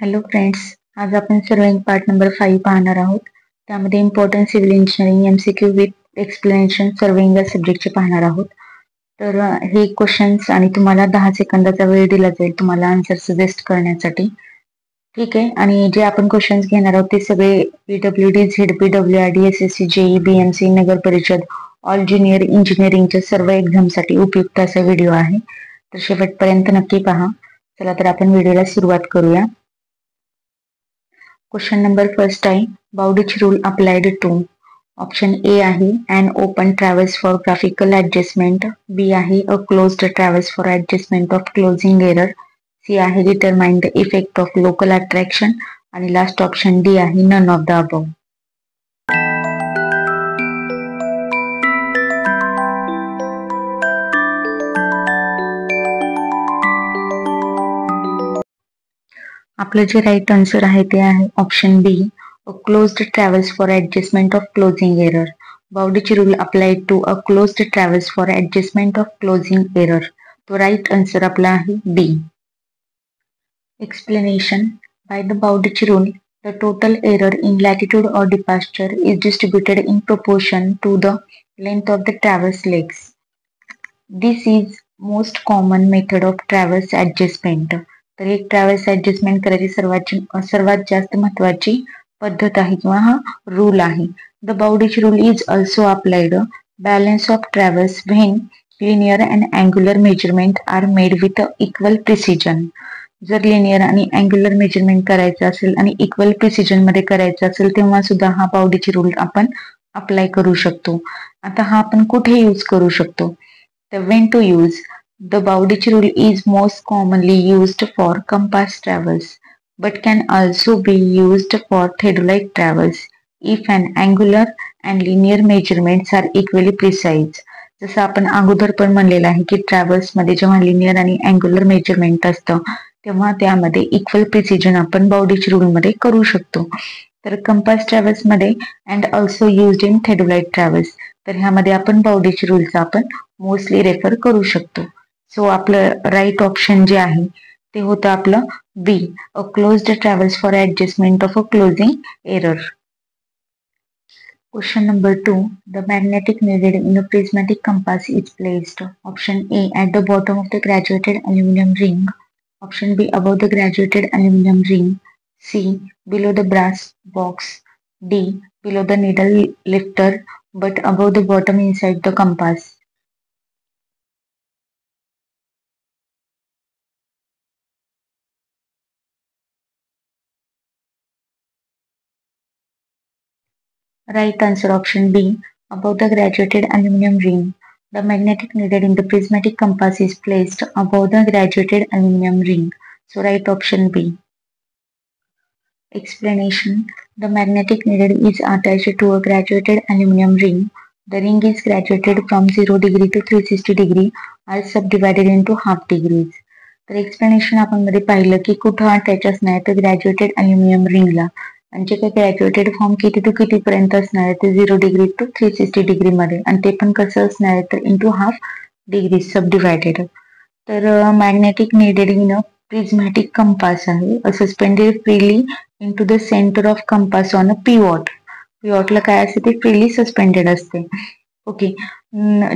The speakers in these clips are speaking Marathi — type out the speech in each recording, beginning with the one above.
हॅलो फ्रेंड्स, आज आपण सर्विंग पार्ट नंबर 5 पाहणार आहोत. त्यामध्ये important civil engineering MCQ with explanation serving या सब्जेक्टचे पाहणार आहोत. तर हे क्वेश्चन्स आणि तुम्हाला 10 सेकंदाचा वेळ दिला जाईल तुम्हाला आन्सर सजेस्ट करण्यासाठी. ठीक आहे. आणि जे आपण क्वेश्चन्स घेणार आहोत ते सगळे PWD, ZPWRD, SSC, JEE, BMC, नगर परिषद, ऑल ज्युनियर इंजिनिअरिंगच्या सर्व एक्झामसाठी उपयुक्त असा व्हिडिओ आहे. तर शेवटपर्यंत नक्की पहा. चला तर आपण व्हिडिओला सुरुवात करूया. क्वेश्चन नंबर फर्स्ट आहे, Bowditch rule applied to. Option A आहे an open traverse for graphical adjustment, B आहे a closed traverse for adjustment of closing error, C आहे determine the effect of local attraction आणि लास्ट ऑप्शन डी आहे नन ऑफ द अबव. आपलं जे राईट आन्सर आहे ते आहे option B, a closed traverse for adjustment of closing error. Bowditch rule applied to a closed traverse for adjustment of closing error. तो राईट आन्सर आपला आहे B. Explanation. By the Bowditch rule, the total error in latitude or departure is distributed in proportion to the length of the traverse legs. This is most common method of traverse adjustment. तर एक ट्रॅव्हल्स ऍडजस्टमेंट करायची सर्वात जास्त महत्वाची पद्धत आहे किंवा हा रूल आहे. The Bowditch rule is also applied balance of travels when linear and angular measurement are made with equal precision. जर लिनियर आणि अँग्युलर मेजरमेंट करायचं असेल आणि इक्वल प्रिसिजन मध्ये करायचं असेल तेव्हा सुद्धा हा बाउडिच रूल आपण अप्लाय करू शकतो. आता हा आपण कुठे यूज करू शकतो? तर when to use, the Bowditch rule is most commonly used for compass travels but can also be used for theodolite travels if an angular and linear measurements are equally precise. जसं आपण अगोदर पण म्हणलेलं आहे की ट्रॅव्हल्स मध्ये जेव्हा लिनियर आणि अँग्युलर मेजरमेंट असतं तेव्हा त्यामध्ये इक्वल प्रिसिजन आपण बाउडिच रूल मध्ये करू शकतो. तर कंपास ट्रॅव्हल्स मध्ये and also used in theodolite travels, तर ह्यामध्ये आपण बाउडिच रूलचा आपण मोस्टली रेफर करू शकतो. सो आपलं राईट ऑप्शन जे आहे ते होतं आपलं B, a closed traverse for adjustment of a closing error. Question number 2. The magnetic needle in a prismatic compass is placed. Option A, at the bottom of the graduated aluminum ring. Option B, above the graduated aluminum ring. C, below the brass box. D, below the needle lifter but above the bottom inside the compass. Right answer option B, above the graduated aluminum ring. The magnetic needle in the prismatic compass is placed above the graduated aluminum ring. So right option B. Explanation. The magnetic needle is attached to a graduated aluminum ring. The ring is graduated from 0 degree to 360 degree are subdivided into half degrees. तर एक्सप्लेनेशन आपण मध्ये पाहिलं की कुठं अटॅच असणार आहे तर ग्रॅज्युएटेड अल्युमिनियम रिंगला, आणि जे काही ग्रॅज्युएटेड फॉर्म किती टू किती पर्यंत असणार आहे ते 0 डिग्री टू 360 डिग्री मध्ये, आणि ते पण कसं असणार आहे तर into half degree subdivided. तर magnetic needle in a prismatic compass आहे suspended freely into the centre of compass on a pivot. पिवॉटला काय असते ते फ्रीली सस्पेंडेड असते. ओके.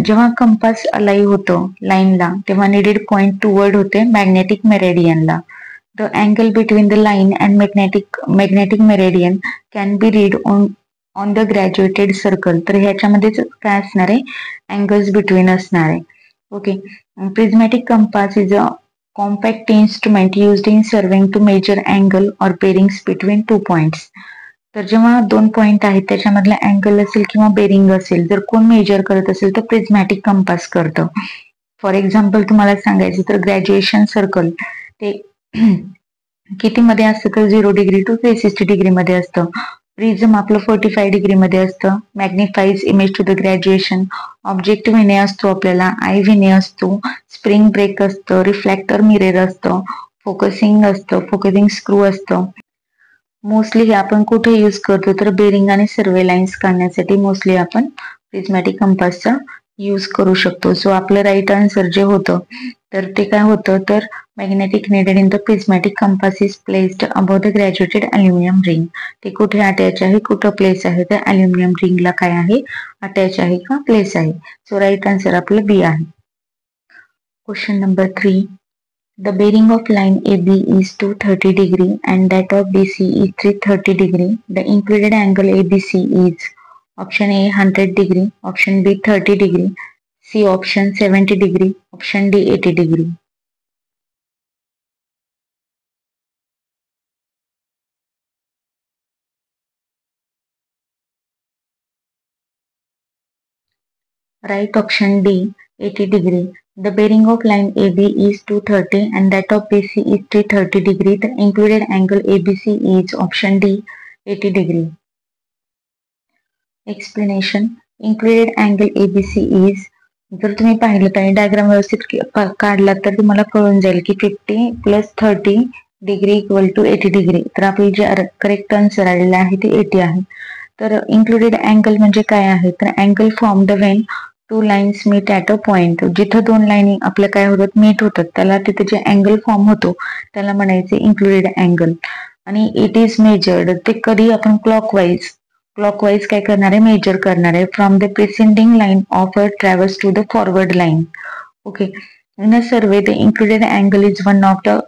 जेव्हा कंपास अलाइव होतं लाईनला तेव्हा निडेड पॉइंट टूवर्ड होते मॅग्नेटिक मेरेडियनला. The angle between the line and magnetic meridian can be read on the graduated circle. तर ह्याच्यामध्येच काय असणार आहे, अँगल्स बिटवीन असणार आहे. Okay. Prismatic compass is a compact instrument used in serving to measure angle or bearings between 2 points. तर जेव्हा 2 पॉइंट आहेत त्याच्यामधला अँगल असेल किंवा बेरिंग असेल जर कोण मेजर करत असेल तर प्रिझमॅटिक कंपास करतं. फॉर एक्झाम्पल तुम्हाला सांगायचं तर ग्रॅज्युएशन सर्कल ते किती मध्ये असतं तर 0 डिग्री टू 360 डिग्री मध्ये असतं. प्रिझम आपलं 45 डिग्री मध्ये असतं. Magnifies image to the graduation. Object vane असतो आपल्याला, आय विने असतो, स्प्रिंग ब्रेक असतं, रिफ्लॅक्टर मिरर असतं, फोकसिंग असतं, फोकसिंग स्क्रू असतं. मोस्टली हे आपण कुठे यूज करतो तर बेरिंग आणि सर्वे लाईन्स काढण्यासाठी मोस्टली आपण प्रिझमॅटिक कंपासचा यूज करू शकतो. सो आपलं राईट आन्सर जे होतं तर ते काय होतं तर magnetic needed in the prismatic compass is placed above the graduated aluminum ring. ते कुठे अटॅच आहे, कुठं प्लेस आहे, तर अल्युमिनियम रिंगला काय आहे, अटॅच आहे का प्लेस आहे. सो राईट आन्सर आपलं बी आहे. Question number 3. The bearing of line AB is 230 degree and that of BC is 330 degree. The included angle ABC is option A 100 degree, option B 30 degree, C option 70 degree, option D 80 degree. Right option D 80 degree. The bearing of line AB is 230 and that of BC is 330 degree. The included angle ABC is option D 80 degree. Explanation. Included angle ABC is, जर तुम्ही पाहिलं तर डायग्राम व्यवस्थित काढला तर तुम्हाला कळून जाईल की 50 plus 30 degree equal to 80 degree. तर आपली जे करेक्ट आन्सर आलेला आहे ते 80 आहे. तर इन्क्लुडेड अँगल म्हणजे काय आहे, तर angle form the when two lines meet at a point. जिथं दोन लाईनी आपल्या काय होतात, मीट होतात, त्याला तिथे जे अँगल फॉर्म होतो त्याला म्हणायचे इन्क्लुडेड अँगल. आणि इट इज मेजर्ड, ते कधी आपण क्लॉकवाईज काय करणार आहे, मेजर करणार आहे from the preceding line of a travels to the forward line. Okay. In a survey the included angle is one of the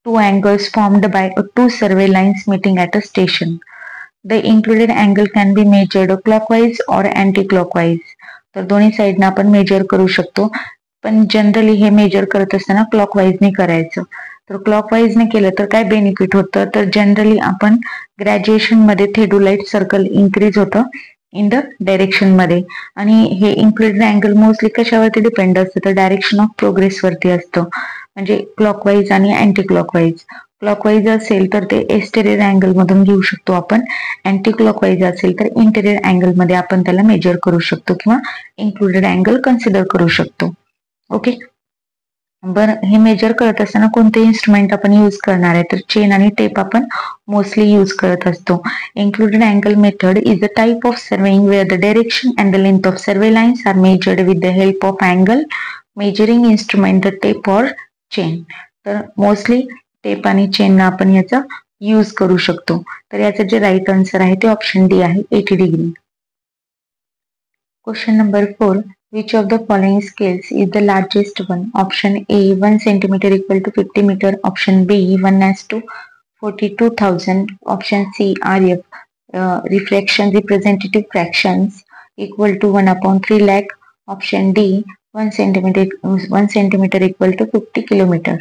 two angles formed by two survey lines meeting at a station. The included angle can be measured clockwise or anti-clockwise. तर दोन्ही साईडनं आपण मेजर करू शकतो, पण जनरली हे मेजर करत असताना क्लॉकवाईजने करायचं. तर क्लॉकवाईजने केलं तर काय बेनिफिट होतं, तर जनरली आपण ग्रॅज्युएशन मध्ये थेडोलाइट सर्कल इन्क्रीज होतं इन द डायरेक्शन मध्ये. आणि हे इन्क्लुडेड अँगल मोस्टली कशावरती डिपेंड असतं, तर डायरेक्शन ऑफ प्रोग्रेस वरती असतं. म्हणजे क्लॉकवाईज आणि अँटी क्लॉकवाईज. क्लॉकवाईज असेल तर ते एक्सटेरियर अँगल मधून घेऊ शकतो आपण, अँटी क्लॉकवाईज असेल तर इंटेरियर अँगल मध्ये आपण त्याला मेजर करू शकतो किंवा इन्क्लुडेड अँगल कन्सिडर करू शकतो. ओके. बरं, हे मेजर करत असताना कोणते इन्स्ट्रुमेंट आपण यूज करणार आहे, तर चेन आणि टेप आपण मोस्टली यूज करत असतो. Included angle method is a type of surveying where the direction and the length of survey lines are measured with the help of angle measuring instrument the tape or chain. तर मोस्टली टेप आणि चेन आपण याचा यूज करू शकतो. तर याचं जे राईट आन्सर आहे ते ऑप्शन डी आहे 80 degree. Question number 4. Which of the following scales is the largest one? Option A 1 centimeter equal to 50 meter. Option B 1:42,000. Option C RF refraction representative fractions equal to 1/3 lakh. Option D 1 centimeter equal to 50 kilometer.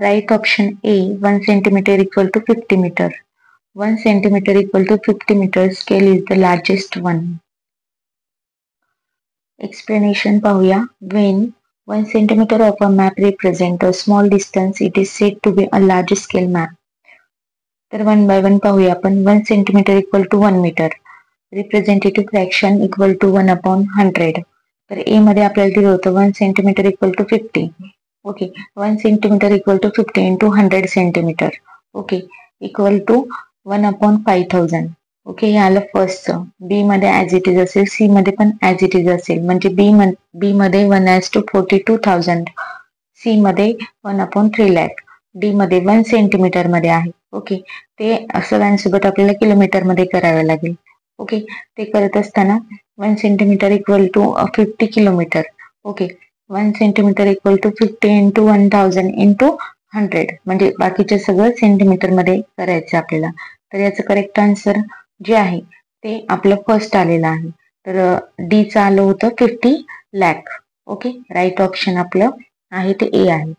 Right option A 1 centimeter equal to 50 meter. 1 centimeter equal to 50 meter scale is the largest one. Explanation पाहूया. When 1 centimeter of a map represent a small distance, it is said to be a large scale map. तर 1 by 1 पाहूया आपण. 1 centimeter equal to 1 meter. Representative fraction equal to 1/100. तर A मध्ये आपल्याला दिलं होतं 1 centimeter equal to 50. Okay. 1 centimeter equal to 50 into 100 centimeter. Okay. Equal to 1/5000. Okay. हे आलं फर्स्ट. बी मध्ये ऍज इट इज असेल, सी मध्ये पण ऍज इट इज असेल. म्हणजे बी मध्ये 1:42,000, सी मध्ये 1/3 lakh, डी मध्ये 1 सेंटीमीटर मध्ये आहे. ओके. ते सगळ्यांसोबत आपल्याला किलोमीटर मध्ये करावे लागेल. ओके. ते करत असताना 1 centimetre equal to 50 kilometre. Okay. 1 centimetre equal to 50 into 1000 into 100, म्हणजे बाकीचे सगळं सेंटीमीटर मध्ये करायचं आपल्याला. तर याचं करेक्ट आन्सर जे आहे ते आपलं फर्स्ट आलेलं आहे. तर डी चं आलं होतं 50 lakh. ओके. राईट ऑप्शन आपलं आहे ते ए आहे.